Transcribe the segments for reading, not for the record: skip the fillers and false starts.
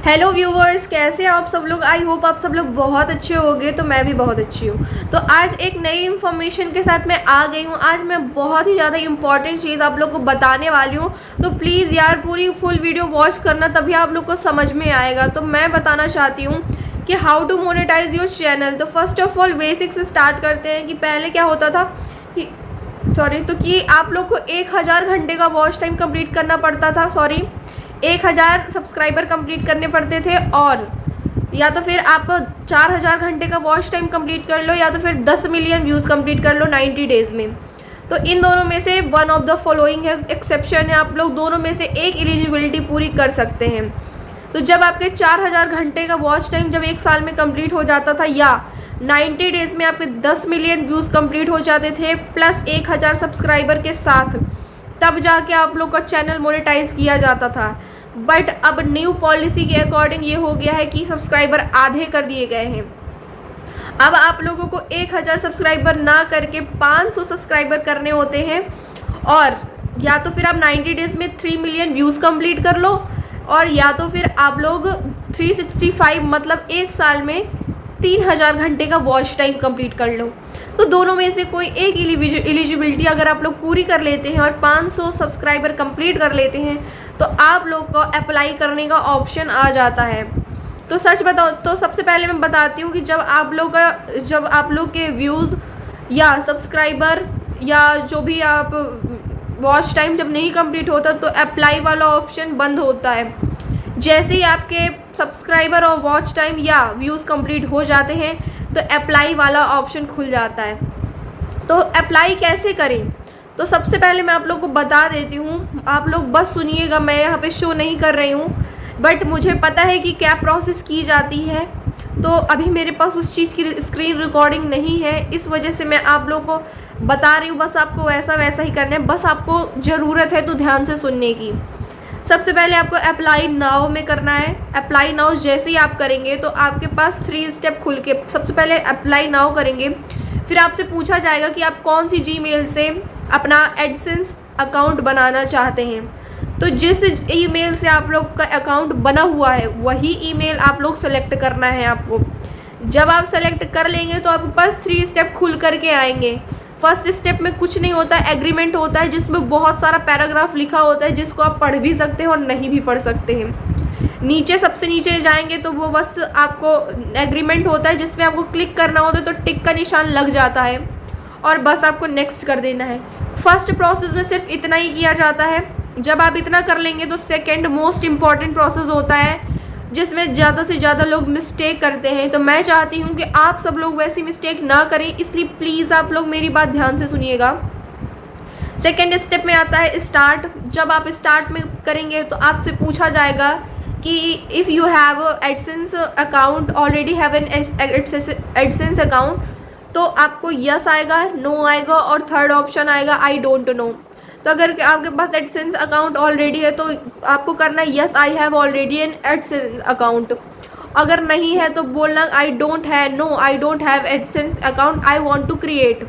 Hello viewers, कैसे हैं आप सब लोग। आई होप आप सब लोग बहुत अच्छे होंगे। तो मैं भी बहुत अच्छी हूँ। तो आज एक नई इन्फॉर्मेशन के साथ मैं आ गई हूँ। आज मैं बहुत ही ज़्यादा इंपॉर्टेंट चीज़ आप लोग को बताने वाली हूँ। तो प्लीज़ यार पूरी फुल वीडियो वॉच करना, तभी आप लोग को समझ में आएगा। तो मैं बताना चाहती हूँ कि how to monetise your channel. तो फर्स्ट ऑफ ऑल बेसिक से स्टार्ट करते हैं कि पहले क्या होता था कि कि आप लोग को 1000 घंटे का वॉच टाइम कंप्लीट करना पड़ता था। 1000 सब्सक्राइबर कंप्लीट करने पड़ते थे, और या तो फिर आप 4000 घंटे का वॉच टाइम कंप्लीट कर लो, या तो फिर 10 मिलियन व्यूज़ कंप्लीट कर लो 90 डेज़ में। तो इन दोनों में से वन ऑफ द फॉलोइंग है, एक्सेप्शन है। आप लोग दोनों में से एक एलिजिबिलिटी पूरी कर सकते हैं। तो जब आपके 4000 घंटे का वॉच टाइम जब एक साल में कंप्लीट हो जाता था, या 90 डेज़ में आपके 10 मिलियन व्यूज़ कंप्लीट हो जाते थे प्लस 1000 सब्सक्राइबर के साथ, तब जाके आप लोग का चैनल मोनेटाइज किया जाता था। बट अब न्यू पॉलिसी के अकॉर्डिंग ये हो गया है कि सब्सक्राइबर आधे कर दिए गए हैं। अब आप लोगों को 1000 सब्सक्राइबर ना करके 500 सब्सक्राइबर करने होते हैं, और या तो फिर आप 90 डेज़ में 3 मिलियन व्यूज़ कंप्लीट कर लो, और या तो फिर आप लोग 365 मतलब एक साल में 3000 घंटे का वॉच टाइम कंप्लीट कर लो। तो दोनों में से कोई एक एलिजिबिलिटी अगर आप लोग पूरी कर लेते हैं और 500 सब्सक्राइबर कंप्लीट कर लेते हैं, तो आप लोग को अप्लाई करने का ऑप्शन आ जाता है। तो सच बताओ तो सबसे पहले मैं बताती हूँ कि जब आप लोग के व्यूज़ या सब्सक्राइबर या जो भी आप वॉच टाइम जब नहीं कंप्लीट होता, तो अप्लाई वाला ऑप्शन बंद होता है। जैसे ही आपके सब्सक्राइबर और वॉच टाइम या व्यूज़ कंप्लीट हो जाते हैं, तो अप्लाई वाला ऑप्शन खुल जाता है। तो अप्लाई कैसे करें, तो सबसे पहले मैं आप लोग को बता देती हूँ। आप लोग बस सुनिएगा, मैं यहाँ पे शो नहीं कर रही हूँ, बट मुझे पता है कि क्या प्रोसेस की जाती है। तो अभी मेरे पास उस चीज़ की स्क्रीन रिकॉर्डिंग नहीं है, इस वजह से मैं आप लोग को बता रही हूँ। बस आपको वैसा ही करना है, बस आपको ज़रूरत है तो ध्यान से सुनने की। सबसे पहले आपको अप्लाई नाउ में करना है। अप्लाई नाउ जैसे ही आप करेंगे तो आपके पास 3 स्टेप खुल के, सबसे पहले अप्लाई नाउ करेंगे, फिर आपसे पूछा जाएगा कि आप कौन सी जीमेल से अपना एडसेंस अकाउंट बनाना चाहते हैं। तो जिस ईमेल से आप लोग का अकाउंट बना हुआ है वही ईमेल आप लोग सेलेक्ट करना है आपको। जब आप सेलेक्ट कर लेंगे तो आपके पास 3 स्टेप खुल करके आएंगे। फर्स्ट स्टेप में कुछ नहीं होता, एग्रीमेंट होता है जिसमें बहुत सारा पैराग्राफ लिखा होता है, जिसको आप पढ़ भी सकते हैं और नहीं भी पढ़ सकते हैं। नीचे सबसे नीचे जाएंगे तो वो बस आपको एग्रीमेंट होता है, जिसमें आपको क्लिक करना होता है, तो टिक का निशान लग जाता है और बस आपको नेक्स्ट कर देना है। फर्स्ट प्रोसेस में सिर्फ इतना ही किया जाता है। जब आप इतना कर लेंगे तो सेकेंड मोस्ट इम्पॉर्टेंट प्रोसेस होता है, जिसमें ज़्यादा से ज़्यादा लोग मिस्टेक करते हैं। तो मैं चाहती हूँ कि आप सब लोग वैसी मिस्टेक ना करें, इसलिए प्लीज़ आप लोग मेरी बात ध्यान से सुनिएगा। सेकेंड स्टेप में आता है स्टार्ट। जब आप स्टार्ट में करेंगे तो आपसे पूछा जाएगा कि if you have AdSense account already have an AdSense account, तो आपको यस आएगा, नो आएगा, और थर्ड ऑप्शन आएगा आई डोंट नो। तो अगर आपके पास एडसेंस अकाउंट ऑलरेडी है तो आपको करना है yes I have already an AdSense account. अगर नहीं है तो बोलना I don't have AdSense account, I want to create.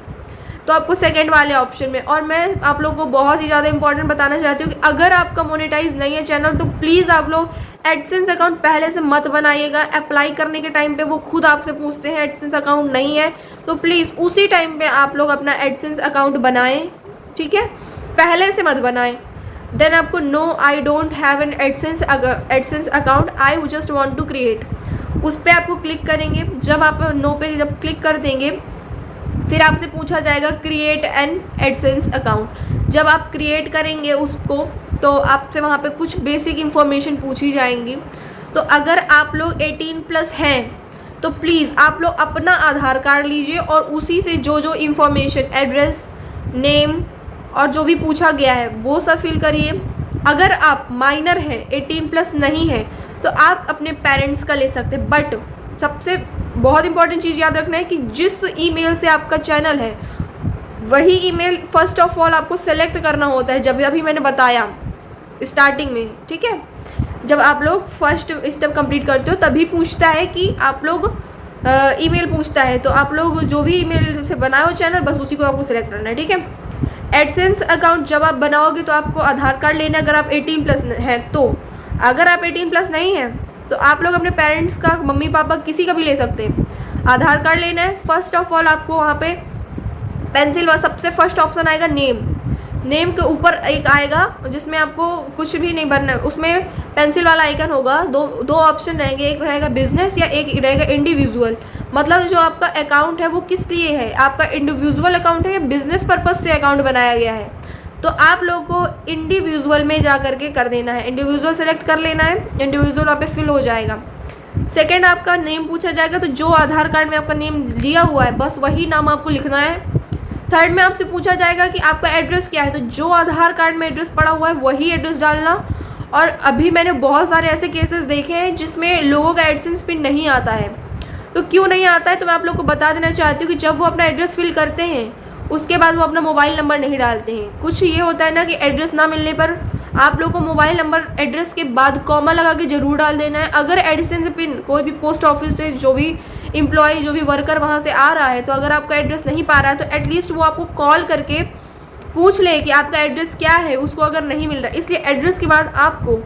तो आपको सेकंड वाले ऑप्शन में। और मैं आप लोगों को बहुत ही ज़्यादा इंपॉर्टेंट बताना चाहती हूँ कि अगर आपका मोनेटाइज नहीं है चैनल, तो प्लीज़ आप लोग एडसेंस अकाउंट पहले से मत बनाइएगा। अप्लाई करने के टाइम पे वो खुद आपसे पूछते हैं एडसेंस अकाउंट नहीं है, तो प्लीज़ उसी टाइम पे आप लोग अपना एडसेंस अकाउंट बनाएं, ठीक है, पहले से मत बनाएं। देन आपको no I don't have an AdSense account, I just want to create, उस पर आपको क्लिक करेंगे। जब आप नो पे जब क्लिक कर देंगे, फिर आपसे पूछा जाएगा क्रिएट एन एडसेंस अकाउंट। जब आप क्रिएट करेंगे उसको, तो आपसे वहाँ पे कुछ बेसिक इन्फॉर्मेशन पूछी जाएंगी। तो अगर आप लोग 18+ हैं तो प्लीज़ आप लोग अपना आधार कार्ड लीजिए और उसी से जो इन्फॉर्मेशन, एड्रेस, नेम और जो भी पूछा गया है वो सब फिल करिए। अगर आप माइनर हैं, 18+ नहीं है, तो आप अपने पेरेंट्स का ले सकते हैं। बट सबसे बहुत इंपॉर्टेंट चीज़ याद रखना है कि जिस ईमेल से आपका चैनल है वही ईमेल फर्स्ट ऑफ ऑल आपको सेलेक्ट करना होता है, जब अभी मैंने बताया स्टार्टिंग में, ठीक है। जब आप लोग फर्स्ट स्टेप कंप्लीट करते हो तभी पूछता है कि आप लोग ईमेल पूछता है, तो आप लोग जो भी ईमेल से बनाए हो चैनल, बस उसी को आपको सेलेक्ट करना है, ठीक है। एडसेंस अकाउंट जब आप बनाओगे तो आपको आधार कार्ड लेना है, अगर आप 18+ हैं तो। अगर आप 18+ नहीं हैं तो आप लोग अपने पेरेंट्स का, मम्मी पापा किसी का भी ले सकते हैं। आधार कार्ड लेना है। फर्स्ट ऑफ ऑल आपको वहाँ पे पेंसिल व सबसे फर्स्ट ऑप्शन आएगा नेम। नेम के ऊपर एक आएगा जिसमें आपको कुछ भी नहीं भरना है, उसमें पेंसिल वाला आइकन होगा। दो ऑप्शन रहेंगे, एक रहेगा बिजनेस या एक रहेगा इंडिविजुअल। मतलब जो आपका अकाउंट है वो किस लिए है, आपका इंडिविजुअल अकाउंट है या बिजनेस पर्पज से अकाउंट बनाया गया है। तो आप लोगों को इंडिविजुअल में जा करके कर देना है, इंडिविजुअल सेलेक्ट कर लेना है, इंडिविजुअल वहाँ पे फिल हो जाएगा। सेकेंड आपका नेम पूछा जाएगा, तो जो आधार कार्ड में आपका नेम लिया हुआ है बस वही नाम आपको लिखना है। थर्ड में आपसे पूछा जाएगा कि आपका एड्रेस क्या है, तो जो आधार कार्ड में एड्रेस पड़ा हुआ है वही एड्रेस डालना। और अभी मैंने बहुत सारे ऐसे केसेस देखे हैं जिसमें लोगों का एडसेंस पिन नहीं आता है। तो क्यों नहीं आता है, तो मैं आप लोग को बता देना चाहती हूँ कि जब वो अपना एड्रेस फिल करते हैं उसके बाद वो अपना मोबाइल नंबर नहीं डालते हैं। कुछ ये होता है ना कि एड्रेस ना मिलने पर आप लोग को मोबाइल नंबर एड्रेस के बाद कॉमा लगा के ज़रूर डाल देना है। अगर एडसेंस पिन कोई भी पोस्ट ऑफिस से जो भी एम्प्लॉय, जो भी वर्कर वहाँ से आ रहा है, तो अगर आपका एड्रेस नहीं पा रहा है तो एटलीस्ट वो आपको कॉल करके पूछ ले कि आपका एड्रेस क्या है, उसको अगर नहीं मिल रहा है। इसलिए एड्रेस के बाद आपको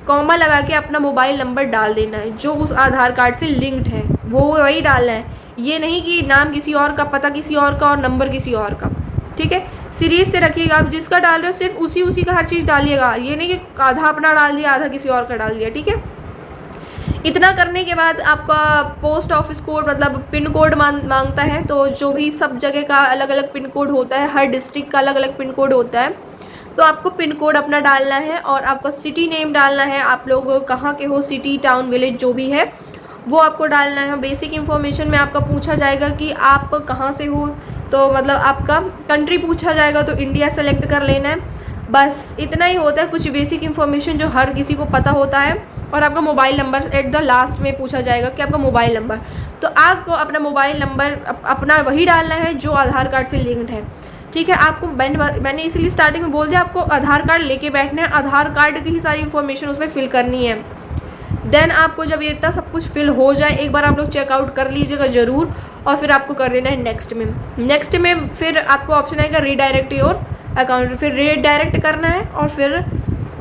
कॉमा लगा के अपना मोबाइल नंबर डाल देना है जो उस आधार कार्ड से लिंक्ड है, वो वही डालना है। ये नहीं कि नाम किसी और का, पता किसी और का और नंबर किसी और का। ठीक है, सीरीज से रखिएगा। आप जिसका डाल रहे हो सिर्फ उसी का हर चीज़ डालिएगा। ये नहीं कि आधा अपना डाल दिया आधा किसी और का डाल दिया। ठीक है, इतना करने के बाद आपका पोस्ट ऑफिस कोड मतलब पिन कोड मांगता है। तो जो भी सब जगह का अलग अलग पिन कोड होता है, हर डिस्ट्रिक्ट का अलग अलग पिन कोड होता है। तो आपको पिन कोड अपना डालना है और आपका सिटी नेम डालना है। आप लोग कहाँ के हो, सिटी, टाउन, विलेज जो भी है वो आपको डालना है। बेसिक इन्फॉर्मेशन में आपका पूछा जाएगा कि आप कहाँ से हो, तो मतलब आपका कंट्री पूछा जाएगा तो इंडिया सेलेक्ट कर लेना है। बस इतना ही होता है, कुछ बेसिक इन्फॉर्मेशन जो हर किसी को पता होता है। और आपका mobile number at the last में पूछा जाएगा कि आपका मोबाइल नंबर, तो आपको अपना मोबाइल नंबर अपना वही डालना है जो आधार कार्ड से लिंक्ड है। ठीक है, आपको मैंने इसलिए स्टार्टिंग में बोल दिया आपको आधार कार्ड लेके बैठना है, आधार कार्ड की ही सारी इन्फॉर्मेशन उसमें फिल करनी है। देन आपको जब ये इतना सब कुछ फिल हो जाए एक बार आप लोग चेकआउट कर लीजिएगा ज़रूर, और फिर आपको कर देना है नेक्स्ट में। नेक्स्ट में फिर आपको ऑप्शन आएगा रीडायरेक्ट योर अकाउंट, फिर रीडायरेक्ट करना है और फिर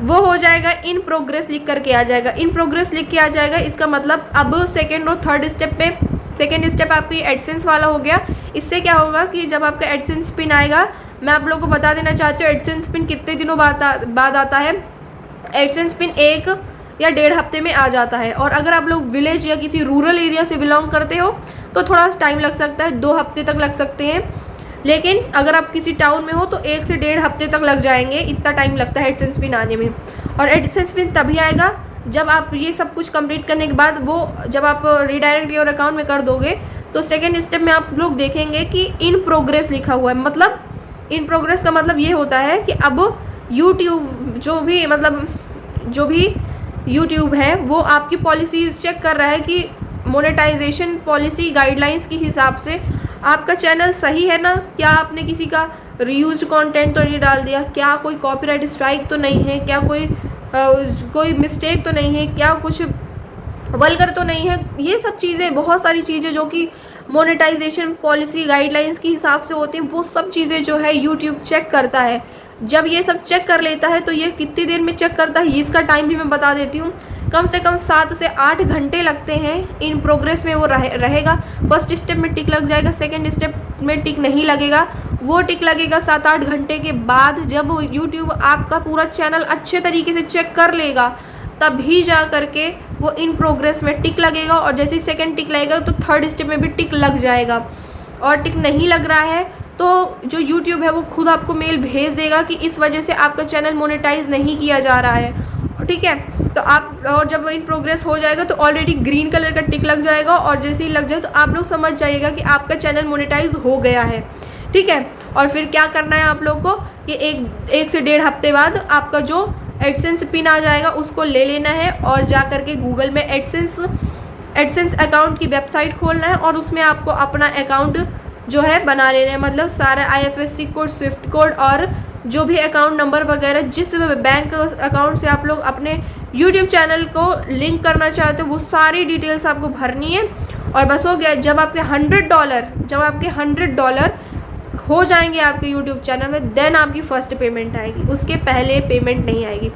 वो हो जाएगा इन प्रोग्रेस लिख करके आ जाएगा। इन प्रोग्रेस लिख के आ जाएगा, इसका मतलब अब सेकेंड और थर्ड स्टेप पे, सेकेंड स्टेप आपकी एडसेंस वाला हो गया। इससे क्या होगा कि जब आपका एडसेंस पिन आएगा, मैं आप लोगों को बता देना चाहती हूँ एडसेंस पिन कितने दिनों बाद आता है। एडसेंस पिन 1 या 1.5 हफ्ते में आ जाता है। और अगर आप लोग विलेज या किसी रूरल एरिया से बिलोंग करते हो तो थोड़ा टाइम लग सकता है, 2 हफ्ते तक लग सकते हैं। लेकिन अगर आप किसी टाउन में हो तो 1 से 1.5 हफ्ते तक लग जाएंगे, इतना टाइम लगता है एडसेंस पिन आने में। और एडसेंस पिन तभी आएगा जब आप ये सब कुछ कंप्लीट करने के बाद, वो जब आप रीडायरेक्ट योर अकाउंट में कर दोगे तो सेकेंड स्टेप में आप लोग देखेंगे कि इन प्रोग्रेस लिखा हुआ है। मतलब इन प्रोग्रेस का मतलब ये होता है कि अब यूट्यूब जो भी यूट्यूब है वो आपकी पॉलिसीज़ चेक कर रहा है कि मोनेटाइजेशन पॉलिसी गाइडलाइंस के हिसाब से आपका चैनल सही है ना, क्या आपने किसी का रीयूज्ड कंटेंट तो नहीं डाल दिया, क्या कोई कॉपीराइट स्ट्राइक तो नहीं है, क्या कोई मिस्टेक तो नहीं है, क्या कुछ वल्गर तो नहीं है। ये सब चीज़ें, बहुत सारी चीज़ें जो कि मोनेटाइजेशन पॉलिसी गाइडलाइंस के हिसाब से होती हैं, वो सब चीज़ें जो है यूट्यूब चेक करता है। जब ये सब चेक कर लेता है तो ये कितनी देर में चेक करता है, इसका टाइम भी मैं बता देती हूँ। कम से कम 7 से 8 घंटे लगते हैं। इन प्रोग्रेस में वो रहेगा। फर्स्ट स्टेप में टिक लग जाएगा, सेकंड स्टेप में टिक नहीं लगेगा। वो टिक लगेगा 7-8 घंटे के बाद, जब यूट्यूब आपका पूरा चैनल अच्छे तरीके से चेक कर लेगा तभी जा करके वो इन प्रोग्रेस में टिक लगेगा। और जैसे ही सेकंड टिक लगेगा तो थर्ड स्टेप में भी टिक लग जाएगा। और टिक नहीं लग रहा है तो जो यूट्यूब है वो खुद आपको मेल भेज देगा कि इस वजह से आपका चैनल मोनेटाइज नहीं किया जा रहा है। ठीक है, तो आप, और जब इन प्रोग्रेस हो जाएगा तो ऑलरेडी ग्रीन कलर का टिक लग जाएगा, और जैसे ही लग जाए तो आप लोग समझ जाइएगा कि आपका चैनल मोनेटाइज हो गया है। ठीक है, और फिर क्या करना है आप लोग को कि एक से 1.5 हफ्ते बाद आपका जो एडसेंस पिन आ जाएगा उसको ले लेना है और जा करके गूगल में एडसेंस अकाउंट की वेबसाइट खोलना है और उसमें आपको अपना अकाउंट जो है बना लेना है। मतलब सारा IFSC कोड, स्विफ्ट कोड और जो भी अकाउंट नंबर वगैरह जिस बैंक अकाउंट से आप लोग अपने यूट्यूब चैनल को लिंक करना चाहते हो वो सारी डिटेल्स आपको भरनी है। और बस हो गया। जब आपके $100 हो जाएंगे आपके यूट्यूब चैनल में, देन आपकी फ़र्स्ट पेमेंट आएगी, उसके पहले पेमेंट नहीं आएगी।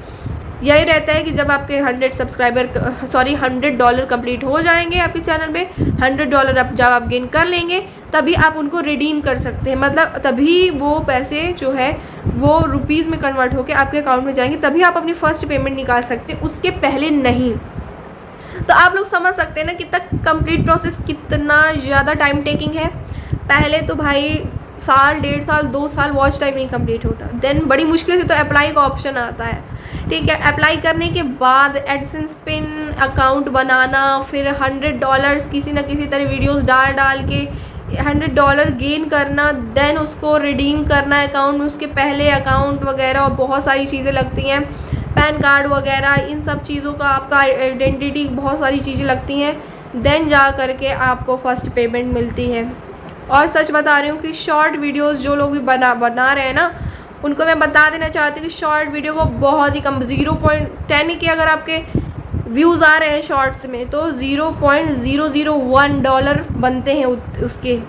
यही रहता है कि जब आपके $100 कंप्लीट हो जाएंगे आपके चैनल पे, $100 जब आप गेन कर लेंगे तभी आप उनको रिडीम कर सकते हैं, मतलब तभी वो पैसे जो है वो रुपीज़ में कन्वर्ट होकर आपके अकाउंट में जाएंगे, तभी आप अपनी फ़र्स्ट पेमेंट निकाल सकते हैं, उसके पहले नहीं। तो आप लोग समझ सकते हैं ना कितना कंप्लीट प्रोसेस कितना ज़्यादा टाइम टेकिंग है। पहले तो भाई साल, 1.5 साल, 2 साल वॉच टाइम नहीं कंप्लीट होता, देन बड़ी मुश्किल से तो अप्लाई का ऑप्शन आता है, ठीक है। अप्लाई करने के बाद एडसेंस पिन अकाउंट बनाना, फिर $100 किसी ना किसी तरह वीडियोस डाल के $100 गेन करना, देन उसको रिडीम करना अकाउंट में, उसके पहले अकाउंट वगैरह और बहुत सारी चीज़ें लगती हैं, पैन कार्ड वगैरह, इन सब चीज़ों का आपका आइडेंटिटी, बहुत सारी चीज़ें लगती हैं, देन जा करके आपको फ़र्स्ट पेमेंट मिलती है। और सच बता रही हूँ कि शॉर्ट वीडियोस जो लोग भी बना रहे हैं ना, उनको मैं बता देना चाहती हूँ कि शॉर्ट वीडियो को बहुत ही कम 0.10 के अगर आपके व्यूज़ आ रहे हैं शॉर्ट्स में तो $0.001 बनते हैं उसके,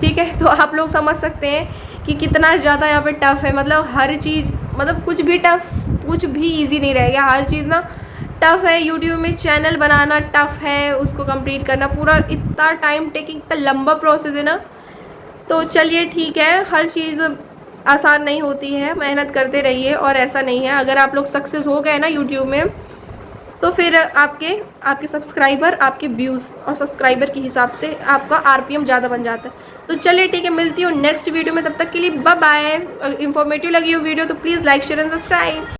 ठीक है। तो आप लोग समझ सकते हैं कि कितना ज़्यादा यहाँ पे टफ़ है, मतलब हर चीज़, मतलब कुछ भी ईजी नहीं रह गया, हर चीज़ ना टफ़ है। यूट्यूब में चैनल बनाना टफ़ है, उसको कंप्लीट करना पूरा इतना टाइम टेकिंग, इतना लंबा प्रोसेस है ना। तो चलिए ठीक है, हर चीज़ आसान नहीं होती है, मेहनत करते रहिए। और ऐसा नहीं है अगर आप लोग सक्सेस हो गए ना यूट्यूब में तो फिर आपके सब्सक्राइबर, आपके व्यूज़ और सब्सक्राइबर के हिसाब से आपका आरपीएम ज़्यादा बन जाता है। तो चलिए ठीक है, मिलती हूँ नेक्स्ट वीडियो में, तब तक के लिए बाय बाय। इंफॉर्मेटिव लगी हो वीडियो तो please like share and subscribe.